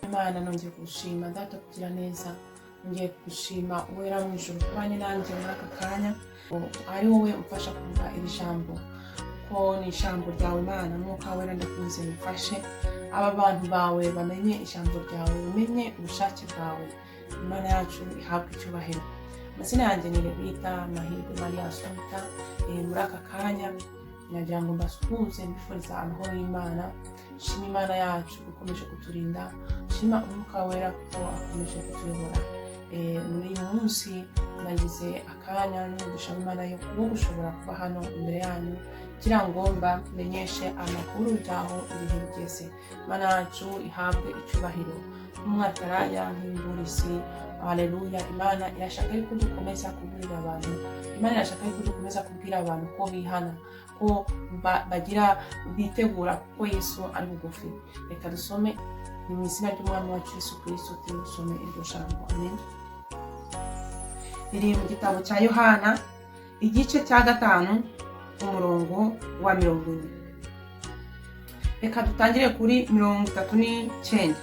Imana nongeye gushima data kugira neza, nongeye gushima uwera mu ijuru kubanye nanjye muri aka kanya, ari wowe umfasha kumva iri jambo, kuko ni ijambo ryawe Mana. Mwuka wera ndakunze mufashe aba bantu bawe bamenye ijambo ryawe, bamenye ubushake bwawe. Imana yacu ihabwe icyubahiro. Amazina yanjye ni Rebita Mahirwe Maria Assumpta. Muri aka kanya nagira ngo mbasuhuze mbifuriza amahoro y'Imana. Shima Imana yacu ukomeje kuturinda, shima umwuka wera kuko akomeje kutuyobora. Muri uyu munsi nagize akanya n'umugisha w'Imana yo gushobora kuba hano imbere yanyu kugira ngo mbamenyeshe amakuru y'aho ibihe bigeze. Imana yacu ihabwe icyubahiro nk'umwataraya nk'imburisi. Haleluya. Imana irashaka yuko dukomeza kubwira abantu, Imana irashaka yuko dukomeza kubwira abantu ko bihana, ko bagira bitegura kuko Yesu ari bugufi. Reka dusome mu izina ry'umwami wacu Yesu Kristo, dusome iryo jambo. Amen. Riri mu gitabo cya Yohana igice cya 5 umurongo wa 40. Reka dutangire kuri 39.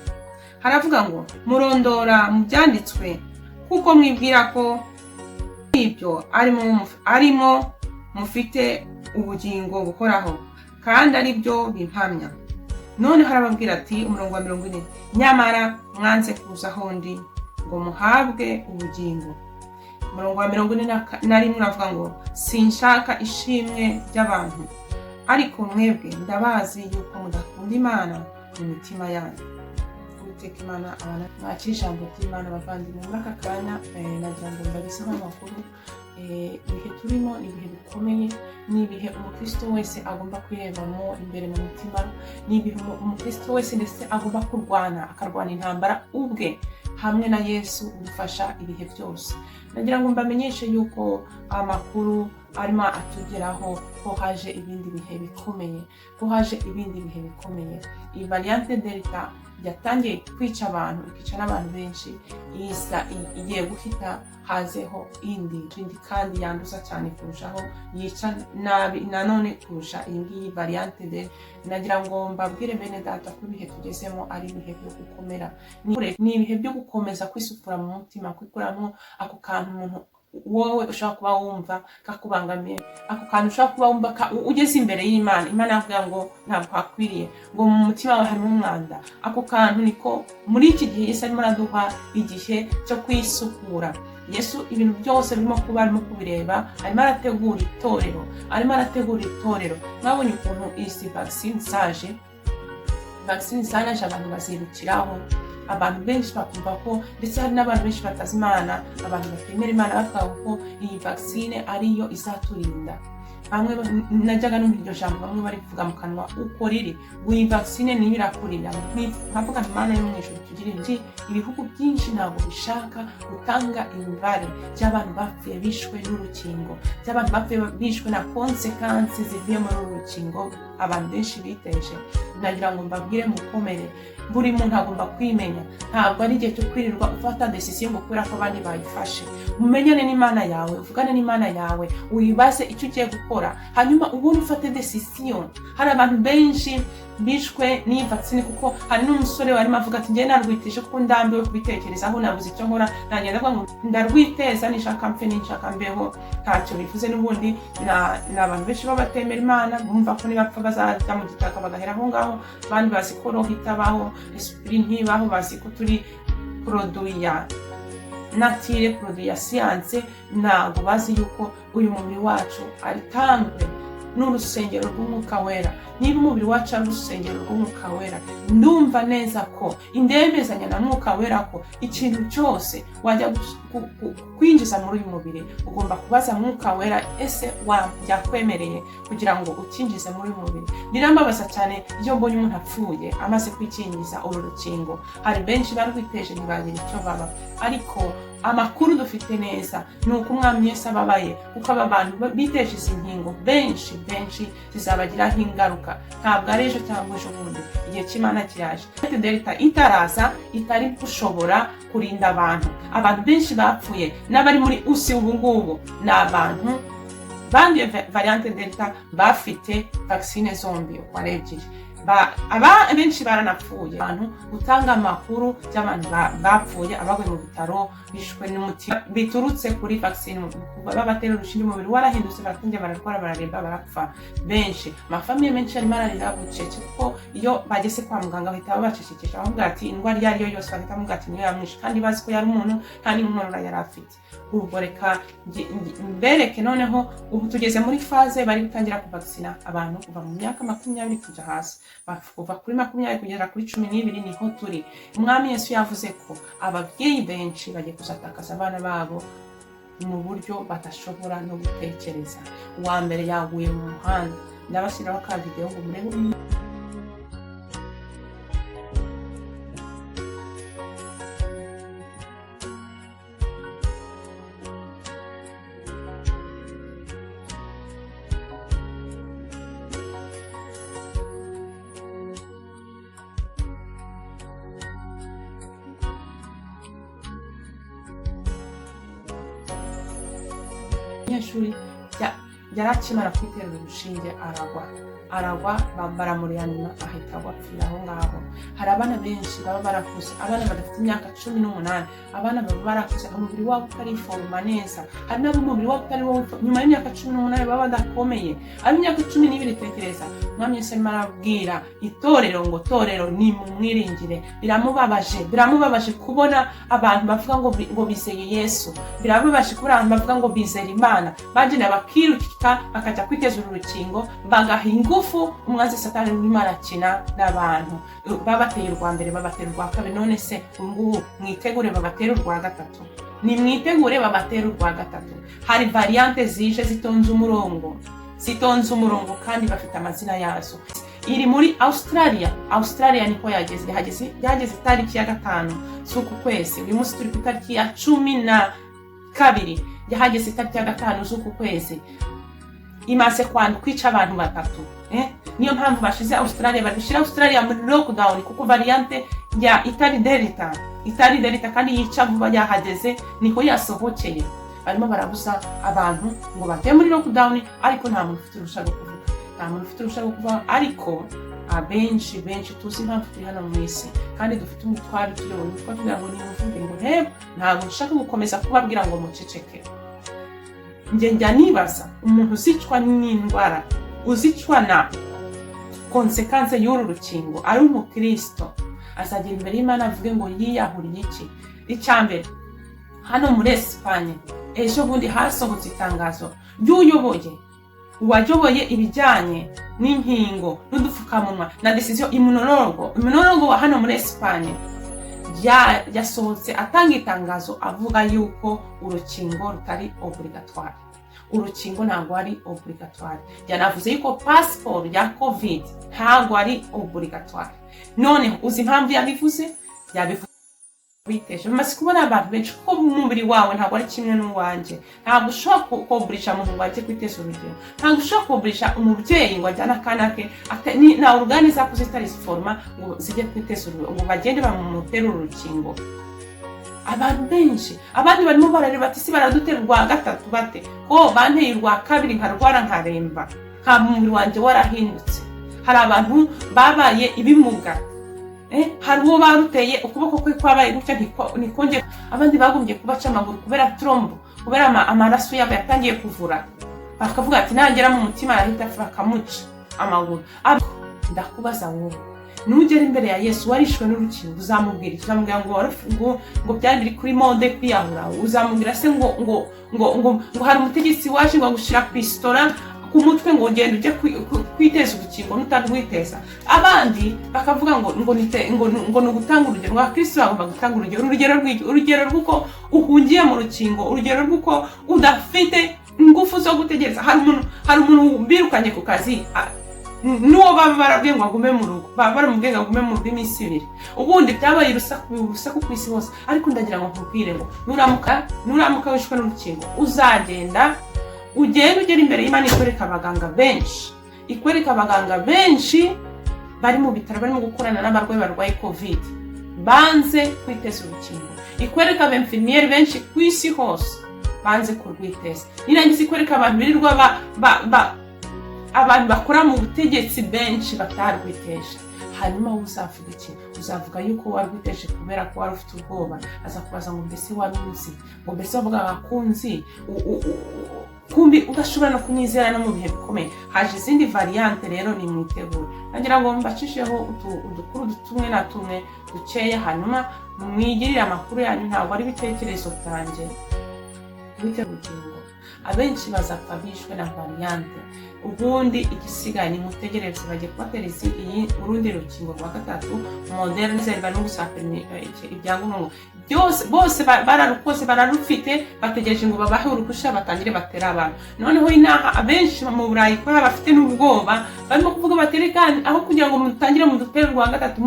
Haravuga ngo murondora mu byanditswe kuko mwibwira ko ibyo arimo mufite ubugingo bukoraho, kandi ari byo bimpamya. None harababwira ati, umurongo wa 40, nyamara mwanze kuza hondi ngo muhabwe ubugingo. Umurongo wa 41 avuga ngo sinshaka ishimwe ry'abantu, ariko mwebwe ndabazi yuko mudakunda Imana mu mitima yanyu. Uwiteka Imana abana mwaca ijambo ry'Imana bavandimwe. Muri aka kanya nagira ngo mbagezeho amakuru. Ibihe turimo ni ibihe bikomeye, ni ibihe umukristo wese agomba kwirebamo imbere mu mutima, ni ibihe umukristo wese ndetse agomba kurwana, akarwana intambara ubwe hamwe na Yesu udufasha ibihe byose. Nagira ngo mbamenyeshe yuko amakuru arimo atugeraho ko haje ibindi bihe bikomeye, Iyi variante Delta yatangiye kwica abantu, ikica n'abantu benshi, igiye guhita hazeho indi kandi yanduza cyane kurushaho, yica nabi nanone kurusha iyi ngiyi variante Delta. Nagira ngo mbabwire bene data ko ibihe tugezemo ari ibihe byo gukomera, ni ibihe byo gukomeza kwisukura mu mutima, kwikuramo ako kantu umuntu wowe ushaka kuba wumva kakubangamiye, ako kantu ushaka kuba wumva ugeze imbere y'Imana. Imana yavuga ngo ntabwo hakwiriye, ngo mu mutima wawe harimo umwanda. Ako kantu niko muri iki gihe Yesu arimo araduha igihe cyo kwisukura. Yesu ibintu byose birimo kuba arimo kubireba, arimo arategura itorero. Mwabonye ukuntu izi vaccine zaje abantu bazirukiraho, abantu benshi bakumva ko, ndetse hari n'abantu benshi batazi Imana, abantu batemera Imana bavuga ko iyi vaccine ariyo izaturinda. Bamwe najyaga numva iryo jambo bamwe bari kuvuga mu kanwa uko riri, iyi vaccine niyo irakurinda. Nkavuga Imana yo mu ijuru tugire nti ibihugu byinshi ntabwo bishaka gutanga imibare by'abantu bapfuye bishwe n'urukingo, by'abantu bapfuye bishwe na consequences zivuye muri uru rukingo abantu benshi biteje. Nagira ngo mbabwire mukomere, buri muntu agomba kwimenya. Ntabwo ari igihe cyo kwirirwa ufata decision ngo kubera ko abandi bayifashe. Mumenyane n'Imana yawe, uvugane n'Imana yawe, uyibaze icyo ugiye gukora, hanyuma ubundi ufate decision. Hari abantu benshi bishwe n'iyi vaccine, kuko hari n'umusore warimo avuga ati njye narwiteje kuko ndambiwe kubitekerezaho, nabuze icyo nkora, nagenda avuga ngo ndarwiteza, nishaka mpfe nishaka mbeho, ntacyo bivuze. N'ubundi n'abantu benshi babatemera Imana, bumva ko nibapfa bazajya mu gitaka bagahera aho ngaho. Abandi bazi ko roho itabaho, esprit ntibaho, bazi ko turi produit ya nature, produit ya science. Ntabwo bazi yuko uyu mubiri wacu ari temple n'urusengero rw'umwuka wera. Niba umubiri wacu ari urusengero rw'umwuka wera, ndumva neza ko indemezanya na mwuka wera ko ikintu cyose wajya kwinjiza muri uyu mubiri ugomba kubaza mwuka wera, ese yakwemereye kugira ngo ukinjize muri uyu mubiri. Birambabaza cyane iyo mbonye umuntu apfuye amaze kwikingiza uru rukingo. Hari benshi barwiteje ntibagira icyo baba, ariko amakuru dufite neza ni uko umwami Yesu ababaye, kuko aba bantu biteje izi nkingo benshi zizabagiraho ingaruka. Ntabwo ari ejo cyangwa ejo bundi, igihe cy'Imana kiraje. Delta itaraza itari gushobora kurinda abantu benshi bapfuye n'abari muri usi ubu ngubu ni abantu banduye variante Delta bafite vaccine zombi uko ari ebyiri. benshi baranapfuye. Abantu gutanga amakuru y'abantu bapfuye, abaguye mu bitaro bishwe n'umutima biturutse kuri vaccine, babatera urushinge, umubiri warahindutse, baratangira bararwara, bararemba, barapfa benshi. Amafamiye menshi arimo ararira bucece kuko iyo bageze kwa muganga bahita babacecekesha, bavuga ati indwara iyo ari yo yose bahita bavuga ati niyo yamwishe, kandi bazi ko yari umuntu nta n'inkorora yari afite. Ubwo reka mbereke noneho, ubu tugeze muri faze bari gutangira kuvaccina abantu kuva mu myaka 20 kuja hasi, kuva kuri 20 kugera kuri 12 niho turi. Umwami Yesu yavuze ko ababyeyi benshi bagiye kuzatakaza abana babo mu buryo badashobora no gutekereza. Uwa mbere yaguye mu muhanda, ndabashyiraho ka video ngo murebe. Umunyeshuri yarakimara kwiterera urushinge aragwa, baramurianima ahita apfira aho ngaho. Hari abana benshi baba barakuze, abana badafite imyaka 18, abana baba barakuze, umubiri wabo utariforma neza. Hari n'abo umubiri wabo utari wo nyuma y'imyaka 18 baba badakomeye, ari imyaka 12. Tekereza, Umwami Yesu arimo arabwira itorero ngo torero ni mumwiringire. Biramubabaje kubona abantu bavuga ngo bizeye Yesu, biramubabaje kubona abantu bavuga ngo bizera Imana, bagenda bakirukika bakajya kwiteza urukingo, bagaha ingufu umwanzi Satani urimo arakina n'abantu. Babateye urwa mbere, babatera urwa kabiri, none se ngubu mwitegure babatera urwa gatatu. Ni mwitegure babatera urwa gatatu. Hari variante zije zitonze umurongo kandi bafite amazina yazo. Iri muri Australia niko yageze itariki ya 5 z'uku kwezi. Uyu munsi turi ku itariki ya 12, yahageze itariki ya 5 z'uku kwezi. Imaze kwica abantu 3. Niyo mpamvu bashize Australia, barishira Australia muri lockdown kuko variante ya itari delta kandi yica vuba yahageze, niko yasohokeye. Barimo barabuza abantu ngo bate muri lockdown, ariko nta muntu ufite urushaka kuvuga. Ariko abenshi tuzi impamvu turi hano mu isi, kandi dufite umutwaro tuyoboye, kuko tugira ngo nimuvuge ngo ntebo, ntabwo nshaka gukomeza kubabwira ngo muceceke. Njya nibaza umuntu uzicwa n'indwara, uzicwa na konsekanse y'uru rukingo, ari umukristo, azagera imbere y'Imana avuge ngo yiyahuriye iki? Icyambere, hano muri Espagne ejo bundi hasohotse itangazo uwayoboye ibijyanye n'inkingo n'udupfukamunwa na decision immunologo wa hano muri Espagne yasohotse atanga itangazo avuga yuko urukingo rutari obligatoire. Urukingo ntabwo ari obligatoire. Yanavuze yuko passport ya covid ntabwo ari obligatoire. None uzi impamvu yabivuze biteje maze kubona abantu benshi ko umubiri wawe ntabwo ari kimwe n'uwanjye. Ntabwo ushobora kuburisha umuntu ngo ajye kwiteza urugero, ntabwo ushobora kuburisha umubyeyi ngo ajyane akana ke na organe zakuze zitari forma ngo zijye kwiteza urugero, ngo bagende bamutera urukingo. Abantu benshi, abandi barimo barareba ati si baradutera urwa gatatu bate, ko banteye urwa kabiri nkarwara nkaremba, nta mubiri wanjye warahindutse. Hari abantu babaye ibimuga, hari uwo baruteye ukuboko kwe kwabaye gutya ntikonge, abandi bagombye kubaca amaguru kubera trombo, kubera amaraso yabo yatangiye kuvura, bakavuga ati nangera mu mutima arahita bakamuca amaguru. Ndakubaza wowe, nugera imbere ya Yesu warishwe n'urukingo, uzamubwira ngo byari biri kuri mode kwiyahura? Uzamubwira se ngo hari umutegetsi waje ngo gushira pistora ku mutwe ngo ugende ujye kwiteza urukingo n'utarwiteza? Abandi bakavuga ngo nugutanga urugero, ngo Kristo bagomba gutanga urugero rw'uko uhungiye mu rukingo, urugero rw'uko udafite ingufu zo gutegereza. Hari umuntu birukanye ku kazi, nuwo baba barabwiye ngo agume mu rugo, baba baramubwiye ngo agume mu rugo iminsi 2. Ubundi byabaye urusaku ku isi hose. Ariko ndagira ngo nkubwire ngo nuramuka wishwe n'urukingo, uzagenda ugera imbere y'Imana ikwereka abaganga benshi bari mu bitaro barimo gukorana n'abarwayi barwaye covid banze kwiteza urukingo, ikwereka ab'infirmiere benshi ku isi hose banze kurwiteza. Nirangiza ikwereka abantu birirwa abantu bakora mu butegetsi benshi batarwiteje. Hanyuma uzavuga iki? Uzavuga yuko warwiteje kubera ko wari ufite ubwoba. Aza kubaza ngo mbese wari uzi, ngo mbese wavuga abakunzi kumbi ugashobora no kunyizera no mu bihe bikomeye. Haje izindi variante rero ni mwitegure. Nagira ngo mbacisheho udukuru tumwe na tumwe dukeya, hanyuma mwigirire amakuru yanyu, ntabwo ari ibitekerezo byanjye. Ubugingo abenshi bazapfa bishwe na variante. Ubundi igisigaye ni mutegereze bagiye kubatera urundi rukingo rwa gatatu Moderna, bari no gusaka ibyangombwa bose bararukoze bararufite, bategereje ngo babahe uruhusha batangire batera abantu. Noneho inaha abenshi mu Burayi ko bafite n'ubwoba, barimo kuvuga baterekane aho kugira ngo mutangire mu dutera rwa gatatu.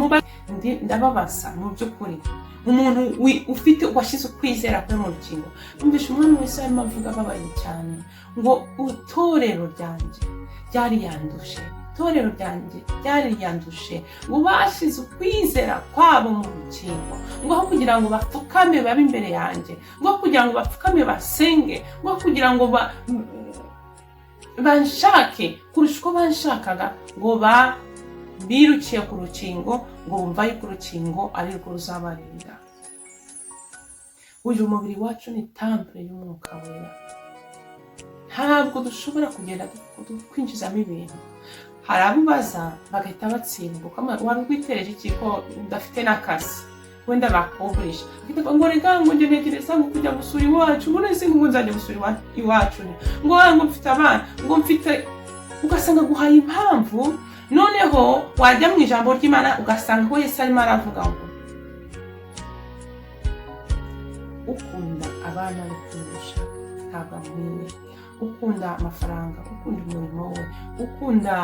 Ndababasa mu by'ukuri umuntu ufite washize ukwizera kwe mu rukingo. Numvishe umwana wese arimo avuga babaye cyane ngo itorero ryanjye ryari yandushe, ngo bashize ukwizera kwabo mu rukingo, ngo aho kugira ngo bapfukame babe imbere yanjye, ngo kugira ngo bapfukame basenge, ngo kugira ngo banshake kurusha uko banshakaga, ngo birukiye ku rukingo, ngo bumva yuko urukingo ari rwo ruzabarinda. Uyu mubiri wacu ni temple y'Umwuka Wera. Ntabwo dushobora kugenda kwinjizamo ibintu. Hari abubaza bagahita batsindwa, wari urwitereje iki ko udafite n'akazi, wenda bakugurisha ngo reka ngo njye ntekereza ngo kujya gusura iwacu, ngo nese ngo nzajya gusura iwacu, ngo mfite abana, ngo mfite, ugasanga guhaye impamvu. Noneho wajya mu ijambo ry'Imana ugasanga ko Yesu arimo aravuga ngo ukunda abana be kurusha ntabwo amwiye, ukunda amafaranga, ukunda umurimo we, ukunda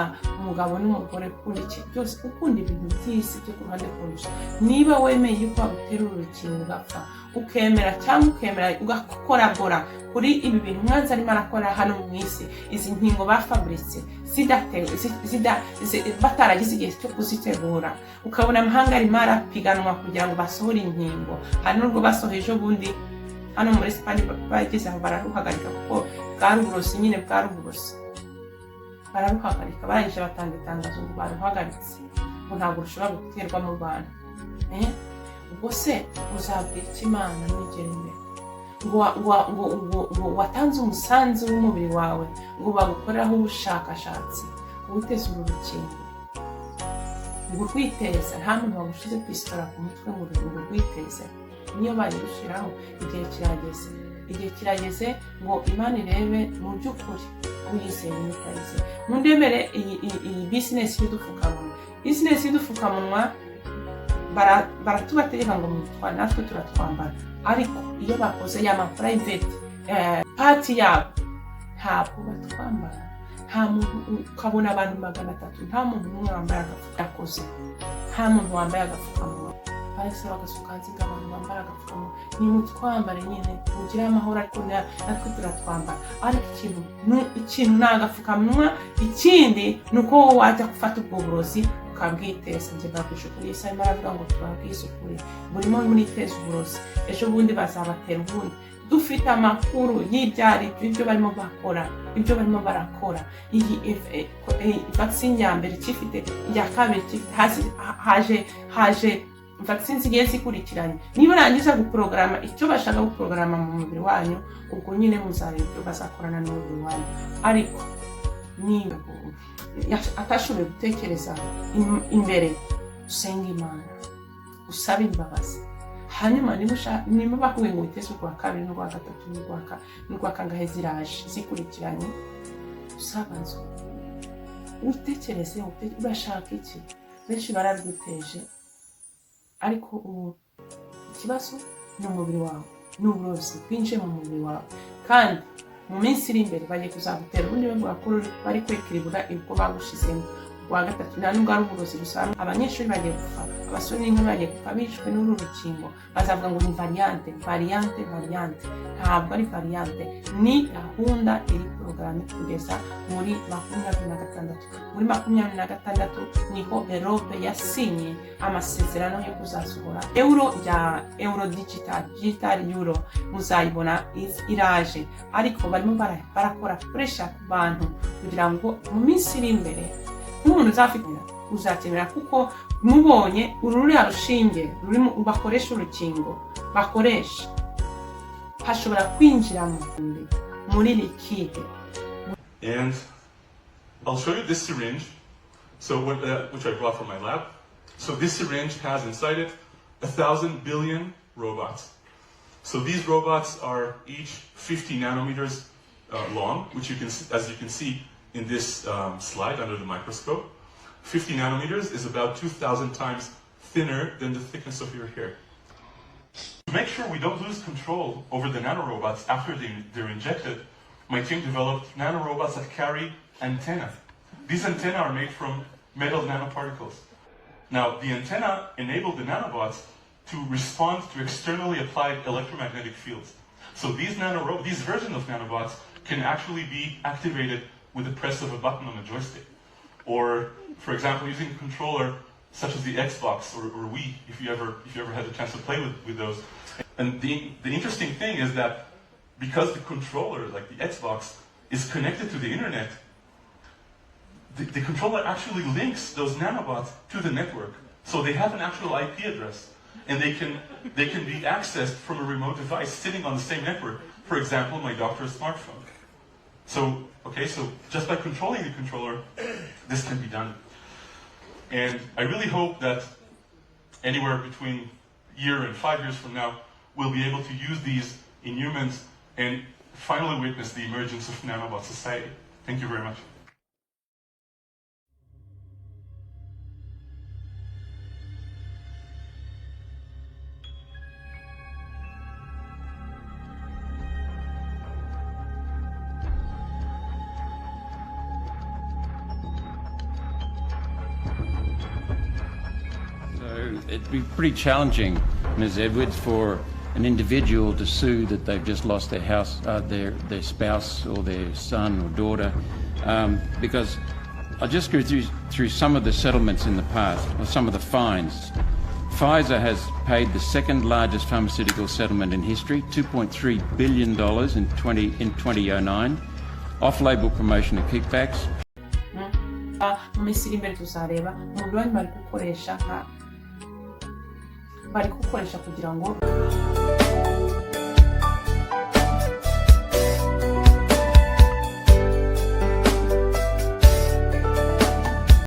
umugabo n'umugore, ukunda iki byose, ukunda ibintu by'isi byo ku ruhande kurusha. Niba wemeye yuko wagutera urukingo ugapfa, ukemera cyangwa ukemera ugakoragora kuri ibi bintu umwanzi arimo arakora hano mu isi, izi nkingo bafaburitse bataragize igihe cyo kuzitegura, ukabona amahanga arimo arapiganwa kugira ngo basohore inkingo. Hari n'ubwo basoheje ubundi hano muri Espagne bageze aho bararuhagarika, kuko bwari uburozi nyine, bararuhagarika, barangije batanga itangazo ngo baruhagaritse, ngo ntabwo rushobora guterwa mu Rwanda. Ubwo se uzabwira iki Imana nugera imbere? Ngo watanze umusanzu w'umubiri wawe ngo bagukoreraho ubushakashatsi, ubuteze uru rukingo, ngo urwiteze. Nta muntu wagushize pistora ku mutwe ngo urwiteze. Niyo bayirushyiraho, igihe kirageze ngo Imana irebe mu by'ukuri uyizeye n'utayizeye. Mundebere iyi bizinesi y'udupfukamunwa, baratubategeka ngo natwe turatwambara, ariko iyo bakoze ya private party yabo ntabwo batwambara. Nta muntu, ukabona abantu 300 nta muntu n'umwe wambaye agapfukamunwa, nta muntu wambaye agapfukamunwa. Bahise bagasuka hanze ngo abantu bambara agapfukamunwa, nimutwambare nyine mugire amahoro, ariko natwe turatwambara. Ariko ikintu ni agapfukamunwa, ikindi ni uko wowe wajya gufata ubwo burozi ukabwiteza. Njye babwishukuriye, Yesu arimo aravuga ngo tubabwisukure, burimo muniteza uburozi, ejo bundi bazabatera ubundi. Dufite amakuru y'ibyari ibyo barimo barakora. Iyi vaccine ya mbere kifite, iya kabiri haje vaccine zigiye zikurikiranye. Niba urangiza guprograma icyo bashaka guprograma mu mubiri wanyu, ubwo nyine muzareba ibyo bazakorana n'umubiri wanyu. Ariko niba atashoboye gutekereza imbere, usenga Imana, usaba imbabazi. Hanyuma niba bakubwiye ngo witeze urwa kabiri n'urwa gatatu n'urwa kangahe ziraje zikurikiranye, usabanza utekereze urashaka iki. Benshi bararwiteje, ariko ubu ikibazo ni umubiri wawe, ni uburozi bwinjiye mu mubiri wawe, kandi mu minsi iri imbere bagiye kuzagutera ubundi bakuru bari kwikiribura ibwo bagushizemo. wa gatatu nta nubwo ari uburozi gusa, abanyeshuri bagiye gupfa, abasore n'inkumi bagiye gupfa bishwe n'uru rukingo, bazavuga ngo ni variante. Ntabwo ari variante, ni gahunda iri porogaramu kugeza muri 2026. Muri 2026 niho Europe yasinye amasezerano yo kuzasohora euro digital euro, muzayibona iraje, ariko barimo barakora pressure ku bantu kugira ngo mu minsi iri imbere nk'umuntu uzakenera, kuko mubonye ruriya rushinge bakoresha urukingo bakoresha hashobora kwinjira muri liquide. And I'll show you this syringe, which I brought from my lab. So this syringe has inside it 1,000 billion robots. So these robots are each 50 nanometers long, which as you can see in this slide under the microscope. 50 nanometers is about 2,000 times thinner than the thickness of your hair. To make sure we don't lose control over the nanorobots after they're injected, my team developed nanorobots that carry antennae. These antennae are made from metal nanoparticles. Now, the antenna enabled the nanobots to respond to externally applied electromagnetic fields. So these versions of nanobots can actually be activated with the press of a button on a joystick. Or, for example, using a controller such as the Xbox or Wii, if you ever had the chance to play with those. And the interesting thing is that because the controller, like the Xbox, is connected to the internet, the controller actually links those nanobots to the network. So they have an actual IP address, and they can be accessed from a remote device sitting on the same network. For example, my doctor's smartphone. So just by controlling the controller, this can be done. And I really hope that anywhere between a year and 5 years from now, we'll be able to use these in humans and finally witness the emergence of nanobot society. Thank you very much. It'd be pretty challenging, Ms. Edwards, for an individual to sue that they've just lost their house, their spouse or their son or daughter, because I just go through some of the settlements in the past, or some of the fines. Pfizer has paid the second largest pharmaceutical settlement in history, $2.3 billion in 2009, off-label promotion and kickbacks. Mu minsi iri imbere tuzareba umuriro bari gukoresha kugira ngo